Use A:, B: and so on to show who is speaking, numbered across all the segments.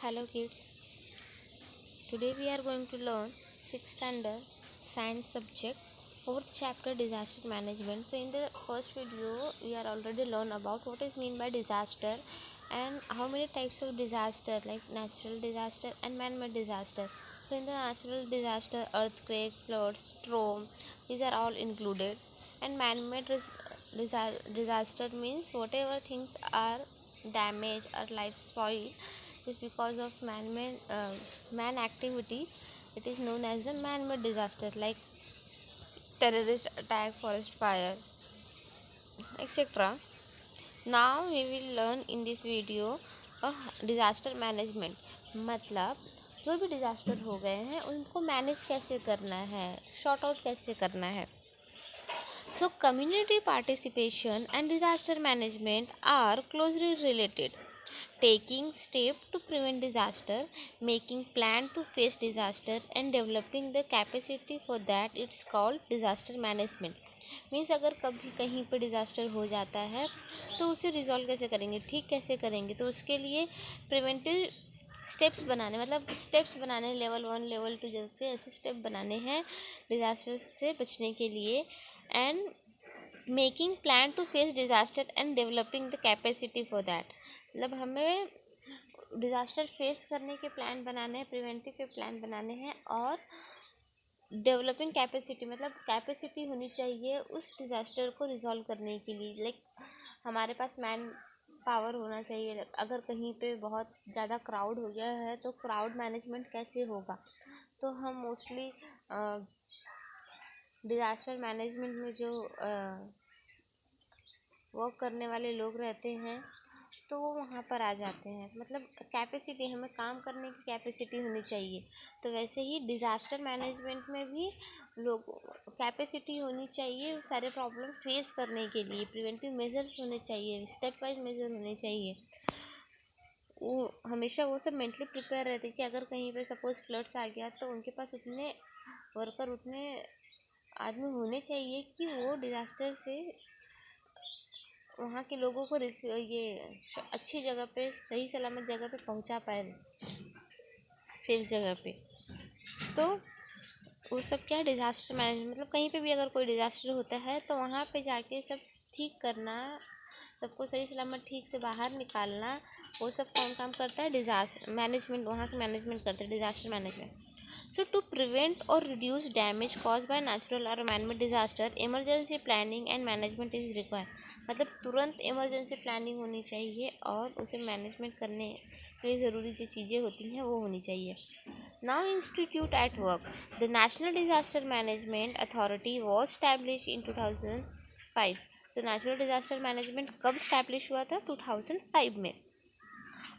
A: Hello kids. Today we are going to learn 6th standard science subject 4th chapter disaster management. So in the first video we are already learn about what is mean by disaster and how many types of disaster like natural disaster and man-made disaster. So in the natural disaster, earthquake, floods, storm, these are all included, and man-made disaster means whatever things are damaged or life spoil is because of man activity. It is known as the man-made disaster like terrorist attack, forest fire, etc. Now we will learn in this video disaster management, मतलब जो भी disaster हो गए हैं उनको manage कैसे करना है, शॉर्ट आउट कैसे करना है. So community participation and disaster management are closely related. Taking steps to prevent disaster, making plan to face disaster and developing the capacity for that, it's called disaster management. Means अगर कभी कहीं पर disaster हो जाता है तो उसे resolve कैसे करेंगे, ठीक कैसे करेंगे, तो उसके लिए प्रिवेंटिव स्टेप्स बनाने, मतलब स्टेप्स बनाने, लेवल 1 लेवल 2 जैसे ऐसे स्टेप बनाने हैं डिज़ास्टर से बचने के लिए. And making plan to face disaster and developing the capacity for that, मतलब हमें डिज़ास्टर फेस करने के प्लान बनाने हैं, प्रिवेंटिव के प्लान बनाने हैं, और डेवलपिंग कैपेसिटी मतलब कैपेसिटी होनी चाहिए उस डिज़ास्टर को रिजॉल्व करने के लिए. लाइक हमारे पास मैन पावर होना चाहिए. अगर कहीं पे बहुत ज़्यादा क्राउड हो गया है तो क्राउड मैनेजमेंट कैसे होगा, तो हम मोस्टली डिज़ास्टर मैनेजमेंट में जो वर्क करने वाले लोग रहते हैं तो वो वहाँ पर आ जाते हैं. मतलब कैपेसिटी, हमें काम करने की कैपेसिटी होनी चाहिए. तो वैसे ही डिज़ास्टर मैनेजमेंट में भी लोग कैपेसिटी होनी चाहिए सारे प्रॉब्लम फेस करने के लिए. प्रिवेंटिव मेजर्स होने चाहिए, स्टेप वाइज मेजर होने चाहिए. वो हमेशा वो सब मेंटली प्रिपेयर रहते कि अगर कहीं पे सपोज फ्लड्स आ गया तो उनके पास उतने वर्कर, उतने आदमी होने चाहिए कि वो डिज़ास्टर से वहाँ के लोगों को ये अच्छी जगह पे, सही सलामत जगह पे पहुँचा पाए, सेफ जगह पे. तो वो सब क्या है, डिज़ास्टर मैनेजमेंट. मतलब कहीं पे भी अगर कोई डिज़ास्टर होता है तो वहाँ पे जाके सब ठीक करना, सबको सही सलामत ठीक से बाहर निकालना, वो सब कौन काम करता है, डिज़ास्टर मैनेजमेंट. वहाँ की मैनेजमेंट करते हैं disaster management. So to prevent or reduce damage caused by natural or man-made disaster, emergency planning and management is required. मतलब तुरंत इमरजेंसी प्लानिंग होनी चाहिए और उसे मैनेजमेंट करने के लिए ज़रूरी जो चीज़ें होती हैं वो होनी चाहिए. Now institute at work. The National Disaster Management Authority was established in 2005. So natural disaster management कब establish हुआ था, 2005 में.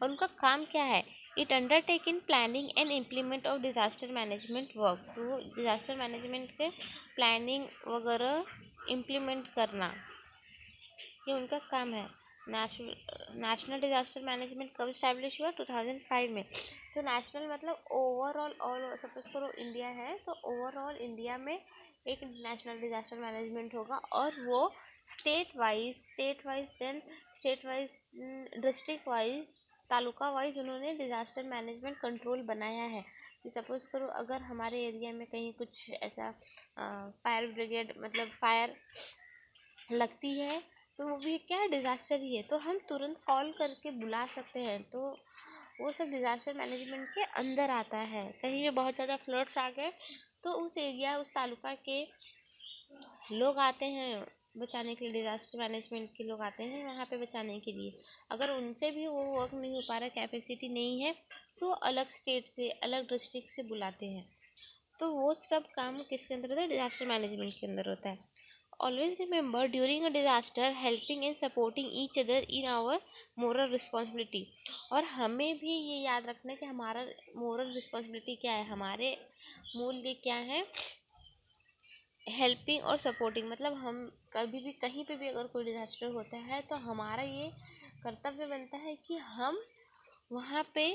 A: और उनका काम क्या है, it undertake in planning and implement of disaster management work. तो डिज़ास्टर मैनेजमेंट के प्लानिंग वगैरह इम्प्लीमेंट करना, ये उनका काम है. नेशनल डिज़ास्टर मैनेजमेंट कब इस्टेब्लिश हुआ, 2005 में. तो नेशनल मतलब ओवरऑल, ऑल सपोज करो इंडिया है तो ओवरऑल इंडिया में एक नेशनल डिज़ास्टर मैनेजमेंट होगा, और वो state wise district wise, taluka wise उन्होंने डिज़ास्टर मैनेजमेंट कंट्रोल बनाया है. कि सपोज़ करो अगर हमारे एरिया में कहीं कुछ ऐसा फायर ब्रिगेड मतलब फायर लगती है तो वो भी क्या है, डिज़ास्टर ही है, तो हम तुरंत कॉल करके बुला सकते हैं. तो वो सब डिज़ास्टर मैनेजमेंट के अंदर आता है. कहीं भी बहुत ज़्यादा फ्लड्स आ गए तो उस एरिया, उस तालुका के लोग आते हैं बचाने के लिए, डिज़ास्टर मैनेजमेंट के लोग आते हैं वहाँ पे बचाने के लिए. अगर उनसे भी वो वर्क नहीं हो पा रहा, कैपेसिटी नहीं है, तो अलग स्टेट से, अलग डिस्ट्रिक्ट से बुलाते हैं. तो वो सब काम किसके अंदर होता है, डिज़ास्टर मैनेजमेंट के अंदर होता है. Always remember during a disaster helping and supporting each other in our moral responsibility. और हमें भी ये याद रखना है कि हमारा मोरल रिस्पॉन्सिबिलिटी क्या है, हमारे मूल्य क्या है. हेल्पिंग और सपोर्टिंग मतलब हम कभी भी कहीं पे भी अगर कोई डिज़ास्टर होता है तो हमारा ये कर्तव्य बनता है कि हम वहाँ पे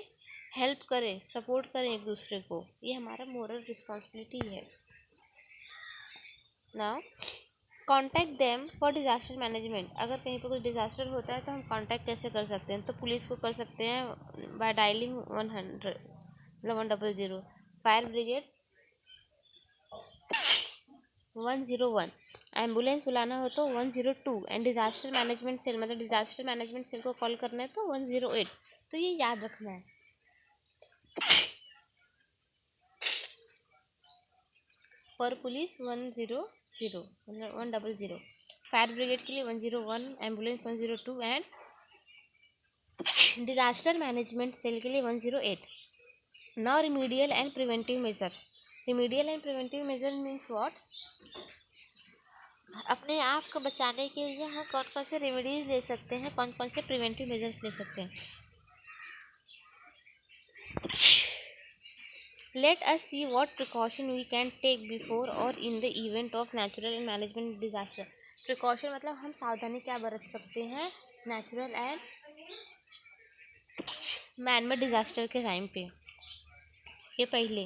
A: हेल्प करें, सपोर्ट करें एक दूसरे को. ये हमारा मोरल रिस्पॉन्सिबिलिटी है. Now contact them for disaster management. अगर कहीं पर कुछ डिज़ास्टर होता है तो हम कॉन्टैक्ट कैसे कर सकते हैं? तो पुलिस को कर सकते हैं बाय डायलिंग 100 मतलब 100, फायर ब्रिगेड 101, एम्बुलेंस बुलाना हो तो 102 एंड डिज़ास्टर मैनेजमेंट सेल मतलब डिज़ास्टर मैनेजमेंट सेल को कॉल करना है तो 108। तो ये याद रखना है। फॉर पुलिस 100 मतलब 100, फायर ब्रिगेड के लिए 101, ambulance 102 and disaster management cell के लिए 108। Now remedial and preventive measure. Remedial and preventive measure means what? अपने आप को बचाने के लिए हम कौन कौन से रेमेडीज ले सकते हैं, कौन कौन से प्रिवेंटिव मेजर्स ले सकते हैं। Let us see what precaution we can take before or in the event of natural and management disaster. Precaution मतलब हम सावधानी क्या बरत सकते हैं नेचुरल एंड मैनमेड डिजास्टर के टाइम पे। ये पहले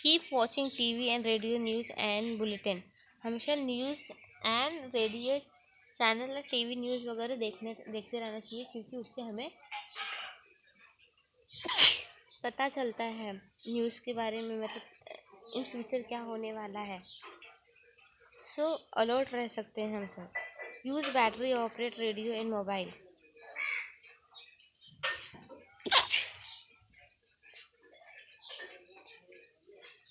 A: keep watching TV and radio news and bulletin. हमेशा news and radio channel TV news वगैरह देखते रहना चाहिए, क्योंकि उससे हमें पता चलता है न्यूज़ के बारे में, मतलब इन फ्यूचर क्या होने वाला है। सो अलर्ट रह सकते हैं हम सब। Use battery operate radio and mobile.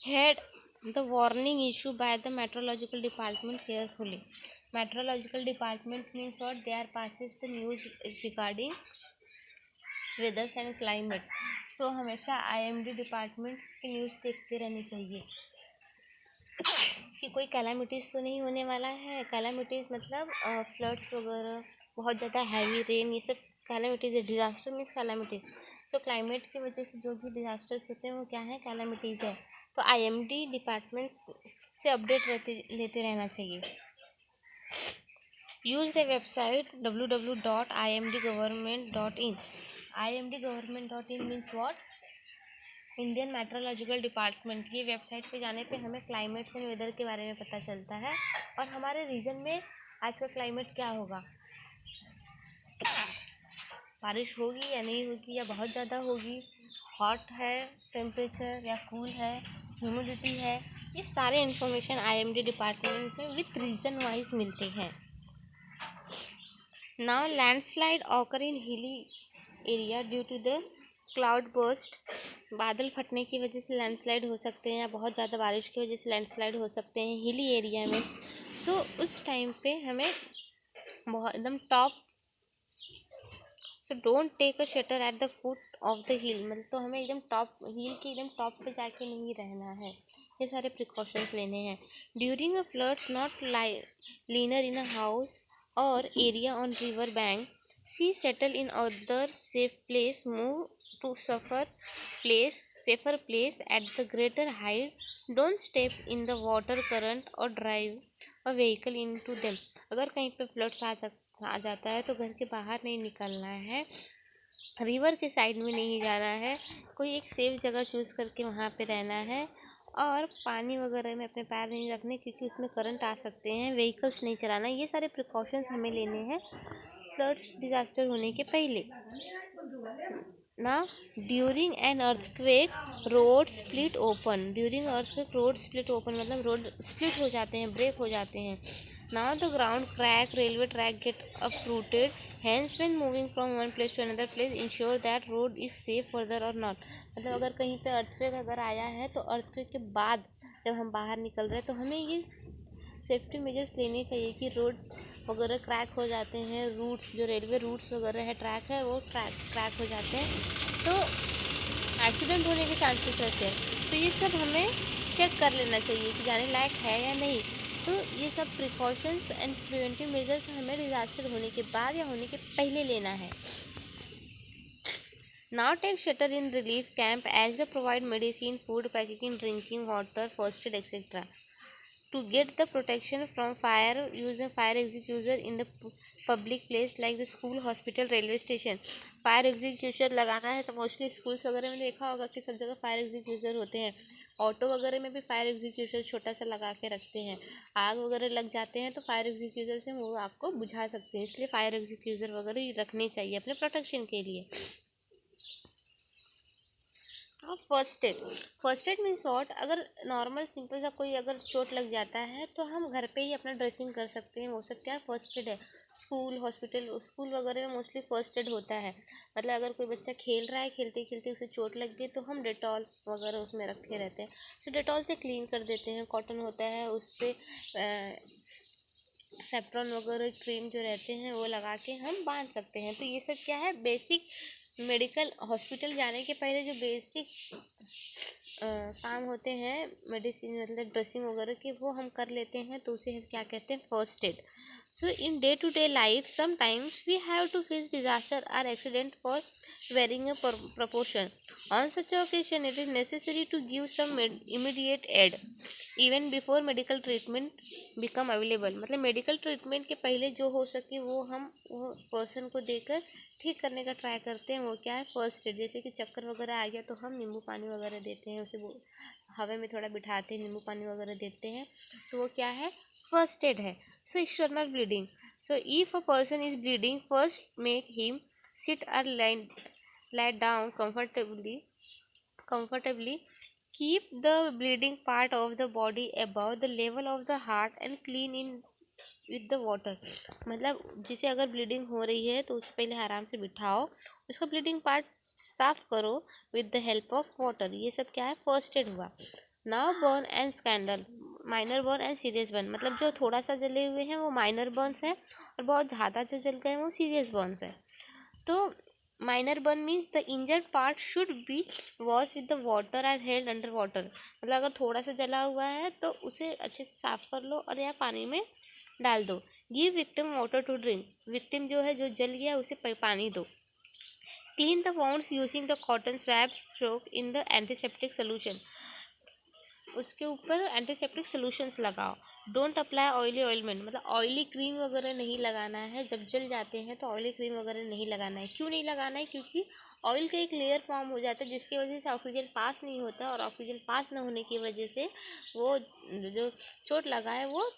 A: Heed the warning issue by the meteorological department carefully. Meteorological department means what? They are passes the news regarding weathers and climate. So हमेशा IMD डिपार्टमेंट्स की news देखते रहनी चाहिए कि कोई calamities तो नहीं होने वाला है। कैलामिटीज़ मतलब फ्लड्स वगैरह, बहुत ज़्यादा हैवी रेन, ये सब कैलामिटीज़ है। Disaster means calamities. सो क्लाइमेट की वजह से जो भी डिज़ास्टर्स होते हैं वो क्या है? कैलामिटीज़ है। तो IMD डिपार्टमेंट से अपडेट लेते रहना चाहिए। Use the website www.imdgovernment.in। imdgovernment.in means what? Indian meteorological department. ये वेबसाइट पे जाने पे हमें क्लाइमेट एंड वेदर के बारे में पता चलता है और हमारे रीजन में आज का क्लाइमेट क्या होगा, बारिश होगी या नहीं होगी, या बहुत ज़्यादा होगी, हॉट है टेम्परेचर या कूल है, ह्यूमिडिटी है। ये सारे इन्फॉर्मेशन IMD डिपार्टमेंट में विथ रीज़न वाइज मिलते हैं। Now landslide occur in hilly area due to the cloud burst. बादल फटने की वजह से लैंडस्लाइड हो सकते हैं या बहुत ज़्यादा बारिश की वजह से लैंडस्लाइड हो सकते हैं हिली एरिया में। सो उस टाइम पे हमें बहुत एकदम top, so don't take a shelter at the foot of the hill. मतलब तो हमें एकदम टॉप हिल के एकदम टॉप पे जाके नहीं रहना है। ये सारे प्रिकॉशंस लेने हैं। During a floods not linger in a house और area on river bank. See settle in other safe place, move to safer place at the greater height. Don't step in the water current or drive a vehicle into them। अगर कहीं पे floods आ जाता है तो घर के बाहर नहीं निकलना है, रिवर के साइड में नहीं जाना है, कोई एक सेफ जगह चूज़ करके वहाँ पे रहना है और पानी वगैरह में अपने पैर नहीं रखने, क्योंकि उसमें करंट आ सकते हैं। व्हीकल्स नहीं चलाना। ये सारे प्रिकॉशंस हमें लेने हैं फ्लड्स डिज़ास्टर होने के पहले ना। During an earthquake road split open. During earthquake road split open मतलब रोड स्प्लिट हो जाते हैं, ब्रेक हो जाते हैं। Now the ground crack, railway track get uprooted. Hence when moving from one place to another place ensure that road is safe further or not. मतलब अगर कहीं पे अर्थक्वेक अगर आया है तो अर्थक्वेक के बाद जब हम बाहर निकल रहे हैं तो हमें ये सेफ्टी मेजर्स लेने चाहिए कि रोड वगैरह क्रैक हो जाते हैं, रूट्स जो रेलवे रूट्स वगैरह है, ट्रैक है, वो क्रैक हो जाते हैं तो एक्सीडेंट होने के चांसेस रहते हैं। तो ये सब हमें चेक कर लेना चाहिए कि जाने लायक है या नहीं। तो ये सब प्रिकॉशंस एंड प्रिवेंटिव मेजर्स हमें डिज़ास्टर होने के बाद या होने के पहले लेना है। Now take shelter in relief camp as they provide medicine, food, packaging, drinking water, first aid, etc. to get the protection from fire, use a fire extinguisher in the public place like the school, hospital, railway station. Fire execution लगाना है तो mostly schools वगैरह में देखा होगा कि सब जगह फायर एग्जीक्यूशन होते हैं। ऑटो वगैरह में भी फायर एग्जीक्यूशन छोटा सा लगा के रखते हैं। आग वगैरह लग जाते हैं तो फायर एग्जीक्यूशन से वो आग को बुझा सकते हैं, इसलिए फायर एग्जीक्यूशन वगैरह रखनी चाहिए अपने प्रोटेक्शन के लिए। फर्स्ट एड मीन्स वॉट, अगर नॉर्मल सिंपल सा कोई अगर चोट लग जाता है तो हम घर पे ही अपना ड्रेसिंग कर सकते हैं, वो सब क्या फर्स्ट एड है। स्कूल, हॉस्पिटल, स्कूल वगैरह में मोस्टली फर्स्ट एड होता है। मतलब अगर कोई बच्चा खेल रहा है, खेलते खेलते उसे चोट लग गई तो हम डेटॉल वगैरह उसमें रखे रहते हैं, सो डेटॉल से क्लीन कर देते हैं। कॉटन होता है उस पर सेफ्रॉन वगैरह क्रीम जो रहते हैं वो लगा के हम बांध सकते हैं। तो ये सब क्या है, बेसिक मेडिकल हॉस्पिटल जाने के पहले जो बेसिक काम होते हैं मेडिसिन मतलब ड्रेसिंग वगैरह के, वो हम कर लेते हैं, तो उसे हम क्या कहते हैं, first aid. So in day-to-day life, sometimes we have to face disaster or accident for varying a proportion. On such occasion, it is necessary to give some immediate aid, even before medical treatment become available. मतलब medical treatment के पहले जो हो सके वो हम वो person को देकर ठीक करने का ट्राई करते हैं, वो क्या है, फर्स्ट एड। जैसे कि चक्कर वगैरह आ गया तो हम नींबू पानी वगैरह देते हैं, उसे वो हवा में थोड़ा बिठाते हैं, नींबू पानी वगैरह देते हैं, तो वो क्या है, फर्स्ट एड है। So external bleeding. So if a person is bleeding, first make him sit or lie down comfortably. Keep the bleeding part of the body above the level of the heart and clean in with the water. मतलब जिसे अगर bleeding हो रही है तो उसे पहले आराम से बिठाओ, उसका ब्लीडिंग पार्ट साफ करो with the help of water. ये सब क्या है, फर्स्ट एड हुआ। Now burn and scandal, minor burn and serious burn. मतलब जो थोड़ा सा जले हुए हैं वो माइनर बर्न्स है, और बहुत ज़्यादा जो जल गए हैं वो सीरियस बर्न्स है। तो minor burn means the injured part should be wash with the water and held under water. मतलब अगर थोड़ा सा जला हुआ है तो उसे अच्छे से साफ कर लो और या पानी में डाल दो। Give victim water to drink, victim जो है जो जल गया उसे पानी दो। Clean the wounds using the cotton swab stroke in the antiseptic solution, उसके ऊपर एंटीसेप्टिक सोल्यूशंस लगाओ। डोंट अप्लाई ऑयली ऑइलमेंट, मतलब ऑयली क्रीम वगैरह नहीं लगाना है, जब जल जाते हैं तो ऑयली क्रीम वगैरह नहीं लगाना है। क्यों नहीं लगाना है, क्योंकि ऑयल का एक लेयर फॉर्म हो जाता है जिसकी वजह से ऑक्सीजन पास नहीं होता, और ऑक्सीजन पास ना होने की वजह से वो जो चोट लगा है वो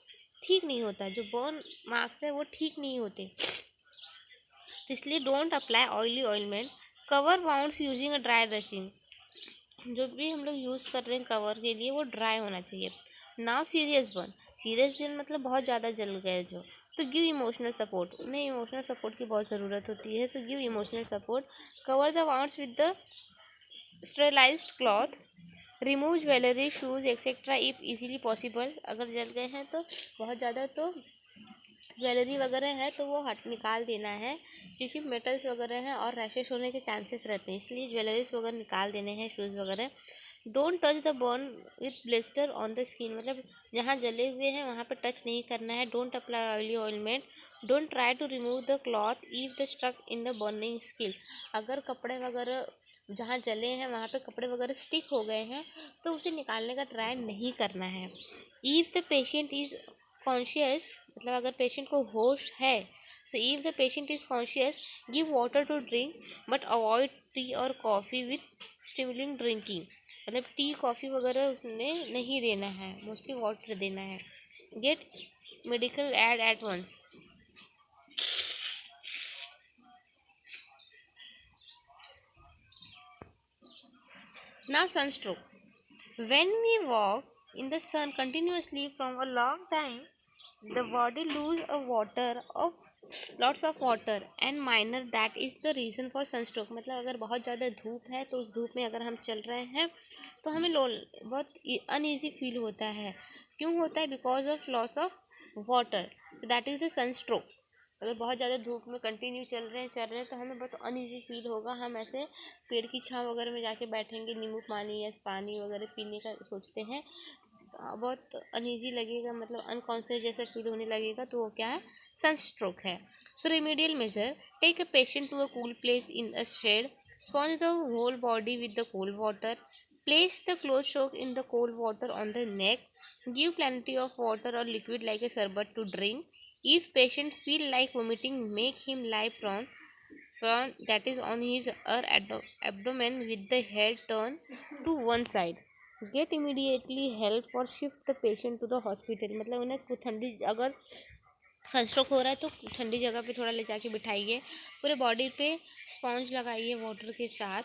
A: ठीक नहीं होता, जो बर्न मार्क्स है वो ठीक नहीं होते, तो इसलिए don't apply oily ointment. Cover wounds using a dry dressing, जो भी हम लोग यूज़ कर रहे हैं कवर के लिए वो ड्राई होना चाहिए। नाउ सीरियस बर्न मतलब बहुत ज़्यादा जल गए जो, तो गिव इमोशनल सपोर्ट, उन्हें इमोशनल सपोर्ट की बहुत ज़रूरत होती है, तो give emotional support. Cover the wounds with the sterilised cloth, remove jewellery, shoes etcetera if easily possible. अगर जल गए हैं तो बहुत ज़्यादा तो ज्वेलरी वगैरह है तो वो निकाल देना है, क्योंकि मेटल्स वगैरह हैं और रैशेस होने के चांसेस रहते हैं, इसलिए ज्वेलरीज वगैरह निकाल देने हैं, शूज़ वगैरह। Don't touch the burn with blister on the skin, मतलब जहाँ जले हुए हैं वहाँ पे टच नहीं करना है। Don't apply oily ointment. Don't try to remove the cloth if the struck in the burning skin, अगर कपड़े वगैरह जहाँ जले हैं वहाँ पे कपड़े वगैरह स्टिक हो गए हैं तो उसे निकालने का ट्राई नहीं करना है। If the patient is conscious, मतलब अगर पेशेंट को होश है, so if the patient is conscious give water to drink but avoid tea or coffee with stimulating drinking, मतलब टी कॉफ़ी वगैरह उसने नहीं देना है, मोस्टली वाटर देना है। Get medical aid at once. Now sunstroke, when we walk in the sun continuously from a long time, the body lose a water of lots of water and minor, that is the reason for sunstroke। मतलब अगर बहुत ज़्यादा धूप है तो उस धूप में अगर हम चल रहे हैं तो हमें बहुत अनईजी फील होता है। क्यों होता है, because of loss of water, so that is the sunstroke. अगर बहुत ज़्यादा धूप में कंटिन्यू चल रहे हैं तो हमें बहुत अनईजी फील होगा, हम ऐसे पेड़ की छाँव वगैरह में जाके बैठेंगे, नींबू पानी या पानी वगैरह पीने का सोचते हैं, तो बहुत अनईजी लगेगा, मतलब अनकॉन्शियस जैसा फील होने लगेगा, तो वो क्या है, सनस्ट्रोक है। So remedial measure, take a patient to a cool place in a shade, sponge the whole body with the cold water, Place the clothes soak in the cold water on the neck. Give plenty of water or liquid like a sherbet to drink. If patient feel like vomiting, make him lie prone, that is on his or abdomen with the head turned to one side. Get immediately help or shift the patient to the hospital. मतलब उन्हें ठंडी अगर sunstroke हो रहा है तो ठंडी जगह पे थोड़ा ले जाके बिठाइए, पूरे बॉडी पे स्पॉन्ज लगाइए वाटर के साथ,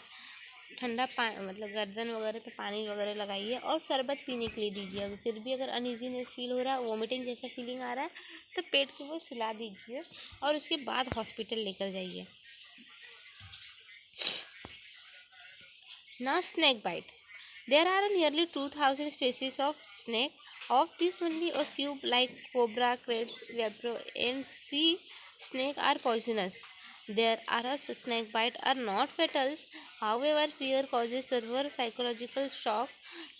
A: ठंडा मतलब गर्दन वगैरह पे पानी वगैरह लगाइए और शरबत पीने के लिए दीजिए। अगर फिर भी अगर अनइजीनेस फील हो रहा है, वोमिटिंग जैसा फीलिंग आ रहा है, तो पेट के वो सुला दीजिए और उसके बाद हॉस्पिटल लेकर जाइए। Now snake bite. There are nearly 2000 species of snake. Of these, only a few like cobra, kraits, vipero, and sea snake are poisonous. There are snake bite are not fatal. However, fear causes severe psychological shock,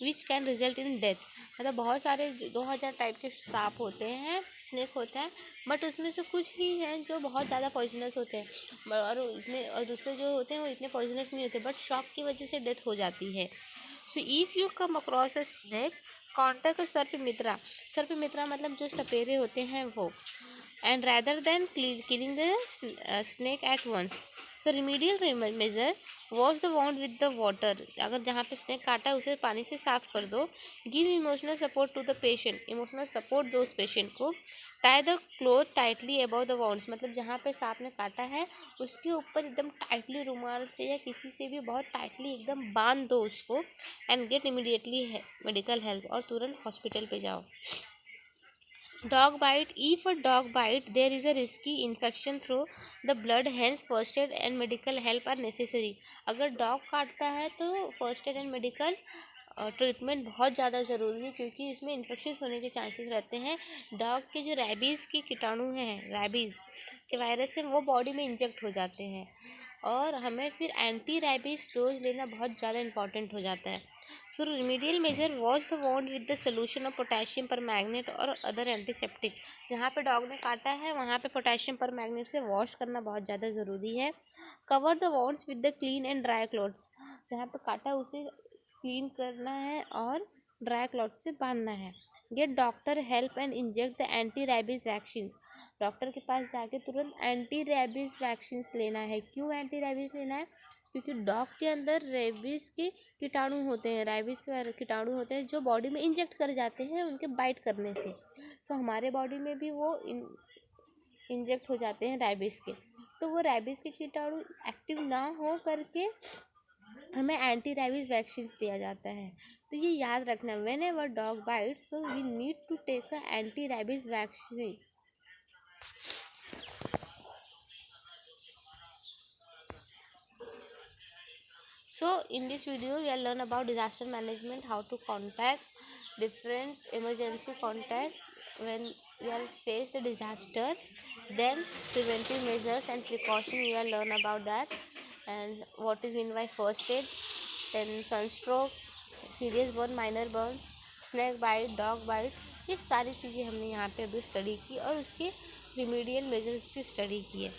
A: which can result in death. मतलब बहुत सारे 2000 type के सांप होते हैं, snake होता है, but उसमें से कुछ ही हैं जो बहुत ज़्यादा पॉइजनस होते हैं और दूसरे जो होते हैं वो इतने पॉइजनस नहीं होते, बट शॉक की वजह से डेथ हो जाती है। So if you come across a snake, contact Sarpamitra. Sarpamitra मतलब जो सपेरे होते हैं वो, and rather than killing the snake at once. So remedial measure, wash the wound with the water. अगर जहाँ पे स्नेक काटा है उसे पानी से साफ कर दो। Give emotional support to the patient, emotional support दो उस पेशेंट को। Tie the cloth tightly about the wounds, मतलब जहाँ पे सांप ने काटा है उसके ऊपर एकदम टाइटली रुमाल से या किसी से भी बहुत टाइटली एकदम बांध दो उसको। And get immediately medical help, और तुरंत हॉस्पिटल पे जाओ। Dog bite. If a dog bite, there is a risky infection through the blood, hence first aid and medical help are necessary. अगर डॉग काटता है तो first aid and medical treatment बहुत ज़्यादा ज़रूरी है, क्योंकि इसमें इन्फेक्शन होने के चांसेस रहते हैं। डॉग के जो रैबीज़ के कीटाणु हैं, रैबीज़ के वायरस से वो बॉडी में इंजेक्ट हो जाते हैं, और हमें फिर एंटी रैबीज़ डोज लेना बहुत ज़्यादा इंपॉर्टेंट हो जाता है। So remedial measure, wash the wound with the solution of potassium permanganate और अदर एंटीसेप्टिक। जहाँ पे डॉग ने काटा है वहाँ पे पोटेशियम परमैंगनेट से वॉश करना बहुत ज़्यादा ज़रूरी है। Cover the wounds with the clean and dry clothes. जहाँ पे काटा उसे क्लीन करना है और ड्राई क्लॉथ से बांधना है। Get doctor help and inject the anti rabies vaccine. Doctor के पास जाके तुरंत एंटी रैबीज़ वैक्सीन लेना है। क्यों एंटी रैबीज़ लेना है? क्योंकि डॉग के अंदर रेबीज़ के कीटाणु होते हैं, रैबीज़ के कीटाणु होते हैं जो बॉडी में इंजेक्ट कर जाते हैं उनके बाइट करने से। सो हमारे बॉडी में भी वो इंजेक्ट हो जाते हैं रैबीज़ के, तो वो रैबीज़ के कीटाणु एक्टिव ना हो करके हमें एंटी रैबीज़ वैक्सीन दिया जाता है। तो ये याद रखना, whenever dog bite so we need to take a anti rabies vaccine. So in this video we will learn about disaster management, how to contact different emergency contact when we are faced the disaster, then preventive measures and precaution we will learn about that, and what is mean by first aid, then sunstroke, serious burn, minor burns, snake bite, dog bite, ये सारी चीज़ें हमने यहाँ पे अभी study की और उसके रिमीडियल मेजर्स भी स्टडी किए।